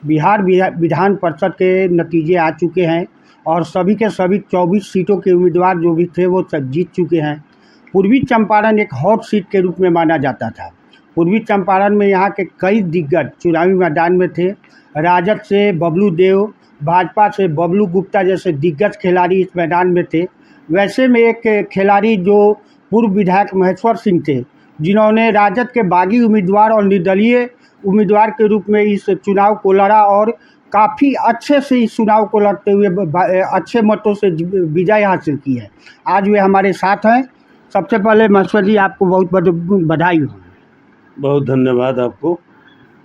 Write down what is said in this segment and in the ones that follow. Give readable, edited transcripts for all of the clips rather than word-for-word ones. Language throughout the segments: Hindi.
बिहार विधान परिषद के नतीजे आ चुके हैं और सभी के सभी 24 सीटों के उम्मीदवार जो भी थे वो सब जीत चुके हैं। पूर्वी चंपारण एक हॉट सीट के रूप में माना जाता था। पूर्वी चंपारण में यहाँ के कई दिग्गज चुनावी मैदान में थे। राजद से बबलू देव, भाजपा से बबलू गुप्ता जैसे दिग्गज खिलाड़ी इस मैदान में थे। वैसे में एक खिलाड़ी जो पूर्व विधायक महेश्वर सिंह थे, जिन्होंने राजद के बागी उम्मीदवार और निर्दलीय उम्मीदवार के रूप में इस चुनाव को लड़ा और काफ़ी अच्छे से इस चुनाव को लड़ते हुए अच्छे मतों से विजय हासिल की है। आज वे हमारे साथ हैं। सबसे पहले महेश्वर जी, आपको बहुत बहुत बधाई हो। बहुत धन्यवाद आपको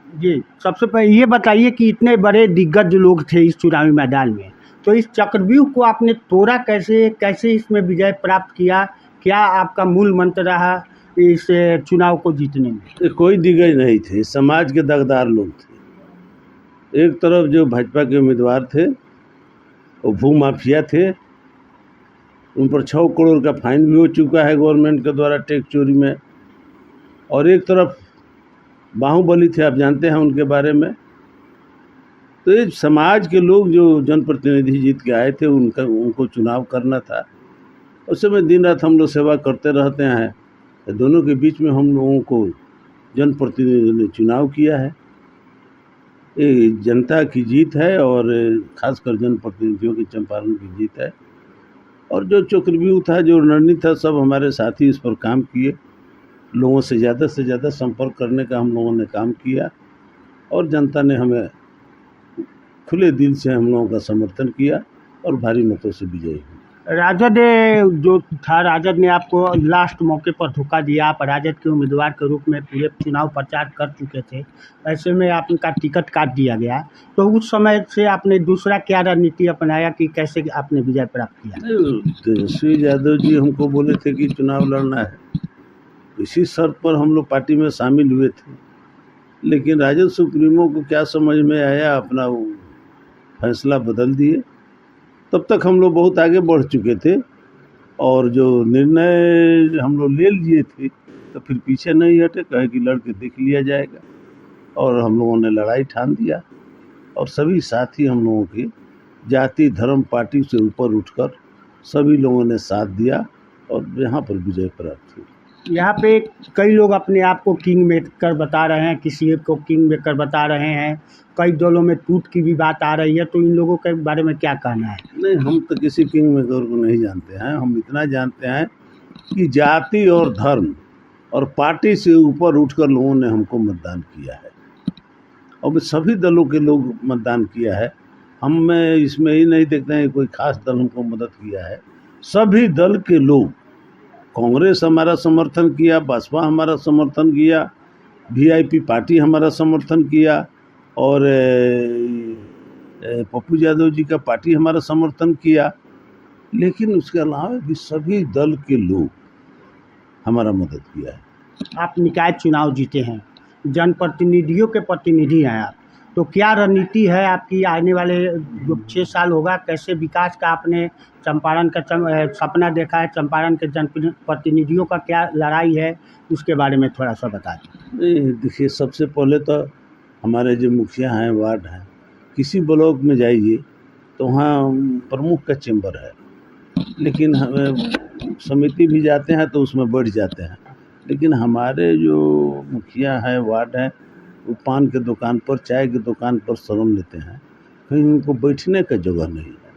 जी। सबसे पहले ये बताइए कि इतने बड़े दिग्गज लोग थे इस चुनावी मैदान में, तो इस चक्रव्यूह को आपने तोड़ा कैसे, कैसे इसमें विजय प्राप्त किया? क्या आपका मूल मंत्र रहा इस चुनाव को जीतने में? कोई दिग्गज नहीं थे, समाज के दगदार लोग थे। एक तरफ जो भाजपा के उम्मीदवार थे वो भूमाफिया थे, उन पर 6 करोड़ का फाइन भी हो चुका है गवर्नमेंट के द्वारा टैक्स चोरी में। और एक तरफ बाहुबली थे, आप जानते हैं उनके बारे में। तो ये समाज के लोग जो जनप्रतिनिधि जीत के आए थे उनको चुनाव करना था। उस समय दिन रात हम लोग सेवा करते रहते हैं। दोनों के बीच में हम लोगों को जनप्रतिनिधियों ने चुनाव किया है। ये जनता की जीत है और खासकर जनप्रतिनिधियों की चंपारण की जीत है। और जो चक्रव्यूह था, जो रणनीति था, सब हमारे साथी इस पर काम किए। लोगों से ज़्यादा संपर्क करने का हम लोगों ने काम किया और जनता ने हमें खुले दिल से हम लोगों का समर्थन किया और भारी मतों से विजयी हुए। राजद जो था, राजद ने आपको लास्ट मौके पर धोखा दिया। आप राजद के उम्मीदवार के रूप में पूरे चुनाव प्रचार कर चुके थे, ऐसे में आपका टिकट काट दिया गया। तो उस समय से आपने दूसरा क्या रणनीति अपनाया कि कैसे आपने विजय प्राप्त किया? तेजस्वी यादव जी हमको बोले थे कि चुनाव लड़ना है, इसी शर्त पर हम लोग पार्टी में शामिल हुए थे। लेकिन राजद सुप्रीमो को क्या समझ में आया, अपना वो फैसला बदल दिए। तब तक हम लोग बहुत आगे बढ़ चुके थे और जो निर्णय हम लोग ले लिए थे तो फिर पीछे नहीं हटे, कहे कि लड़के देख लिया जाएगा। और हम लोगों ने लड़ाई ठान दिया और सभी साथी हम लोगों के जाति धर्म पार्टी से ऊपर उठकर सभी लोगों ने साथ दिया और यहाँ पर विजय प्राप्त हुई। यहाँ पे कई लोग अपने आप को किंग मेकर बता रहे हैं, किसी एक को किंग मेकर बता रहे हैं, कई दलों में टूट की भी बात आ रही है। तो इन लोगों के बारे में क्या कहना है? नहीं, हम तो किसी किंग मेकर को नहीं जानते हैं। हम इतना जानते हैं कि जाति और धर्म और पार्टी से ऊपर उठकर लोगों ने हमको मतदान किया है और सभी दलों के लोग मतदान किया है। हम इसमें ही नहीं देखते हैं कोई खास दल हमको मदद किया है। सभी दल के लोग, कांग्रेस हमारा समर्थन किया, बसपा हमारा समर्थन किया, वीआईपी पार्टी हमारा समर्थन किया और पप्पू यादव जी का पार्टी हमारा समर्थन किया। लेकिन उसके अलावा भी सभी दल के लोग हमारा मदद किया है। आप निकाय चुनाव जीते हैं, जनप्रतिनिधियों के प्रतिनिधि हैं आप, तो क्या रणनीति है आपकी आने वाले जो 6 साल होगा? कैसे विकास का आपने चंपारण का सपना देखा है? चंपारण के जनप्रतिनिधियों का क्या लड़ाई है, उसके बारे में थोड़ा सा बता दें। देखिए, सबसे पहले तो हमारे जो मुखिया हैं, वार्ड हैं, किसी ब्लॉक में जाइए तो वहाँ प्रमुख का चैम्बर है, लेकिन हमें समिति भी जाते हैं तो उसमें बैठ जाते हैं। लेकिन हमारे जो मुखिया हैं, वार्ड हैं, वो पान के दुकान पर, चाय की दुकान पर शरण लेते हैं। कहीं उनको बैठने का जगह नहीं है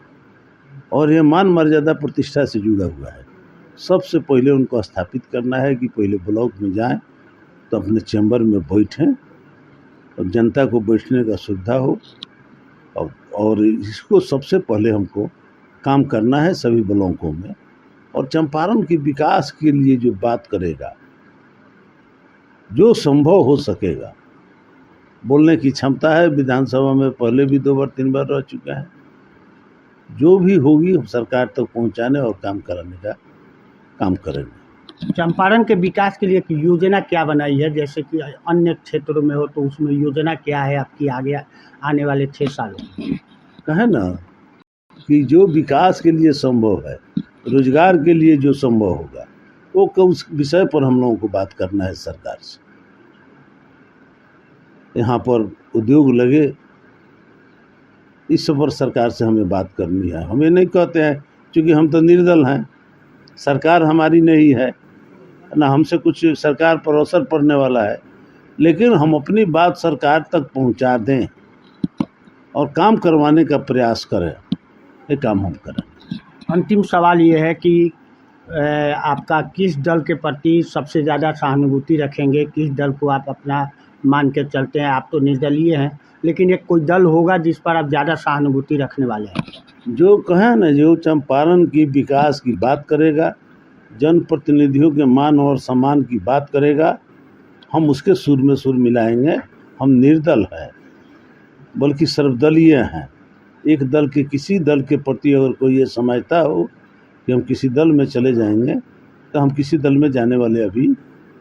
और ये मान मर्यादा प्रतिष्ठा से जुड़ा हुआ है। सबसे पहले उनको स्थापित करना है कि पहले ब्लॉक में जाएं तो अपने चैम्बर में बैठें और जनता को बैठने का सुविधा हो। और इसको सबसे पहले हमको काम करना है सभी ब्लॉकों में। और चंपारण के विकास के लिए जो बात करेगा, जो संभव हो सकेगा, बोलने की क्षमता है। विधानसभा में पहले भी 2 बार 3 बार रह चुका है। जो भी होगी हम सरकार तक पहुंचाने और काम कराने का काम करेंगे। चंपारण के विकास के लिए योजना क्या बनाई है, जैसे कि अन्य क्षेत्रों में हो, तो उसमें योजना क्या है आपकी आगे आने वाले 6 सालों में? कहे ना कि जो विकास के लिए संभव है, रोजगार के लिए जो संभव होगा, वो उस विषय पर हम लोगों को बात करना है सरकार से। यहाँ पर उद्योग लगे, इस पर सरकार से हमें बात करनी है। हम ये नहीं कहते हैं क्योंकि हम तो निर्दल हैं, सरकार हमारी नहीं है ना, हमसे कुछ सरकार पर असर पड़ने वाला है, लेकिन हम अपनी बात सरकार तक पहुंचा दें और काम करवाने का प्रयास करें, ये काम हम करें। अंतिम सवाल ये है कि आपका किस दल के प्रति सबसे ज़्यादा सहानुभूति रखेंगे, किस दल को आप अपना मान के चलते हैं? आप तो निर्दलीय हैं, लेकिन एक कोई दल होगा जिस पर आप ज़्यादा सहानुभूति रखने वाले हैं? जो कहें ना, जो चंपारण की विकास की बात करेगा, जनप्रतिनिधियों के मान और सम्मान की बात करेगा, हम उसके सुर में सुर मिलाएंगे। हम निर्दल हैं, बल्कि सर्वदलीय हैं। एक दल के किसी दल के प्रति अगर कोई ये समझता हो कि हम किसी दल में चले जाएंगे, तो हम किसी दल में जाने वाले अभी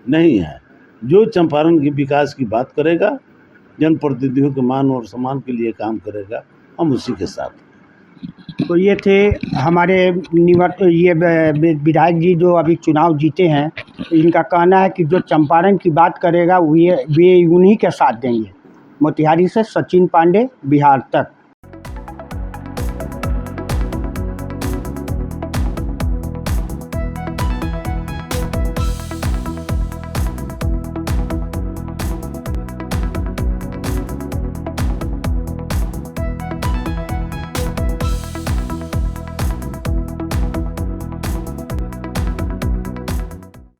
नहीं हैं। जो चंपारण की विकास की बात करेगा, जनप्रतिनिधियों के मान और सम्मान के लिए काम करेगा, हम उसी के साथ। तो ये थे हमारे विधायक जी जो अभी चुनाव जीते हैं। इनका कहना है कि जो चंपारण की बात करेगा वे उन्हीं के साथ देंगे। मोतिहारी से सचिन पांडे, बिहार तक।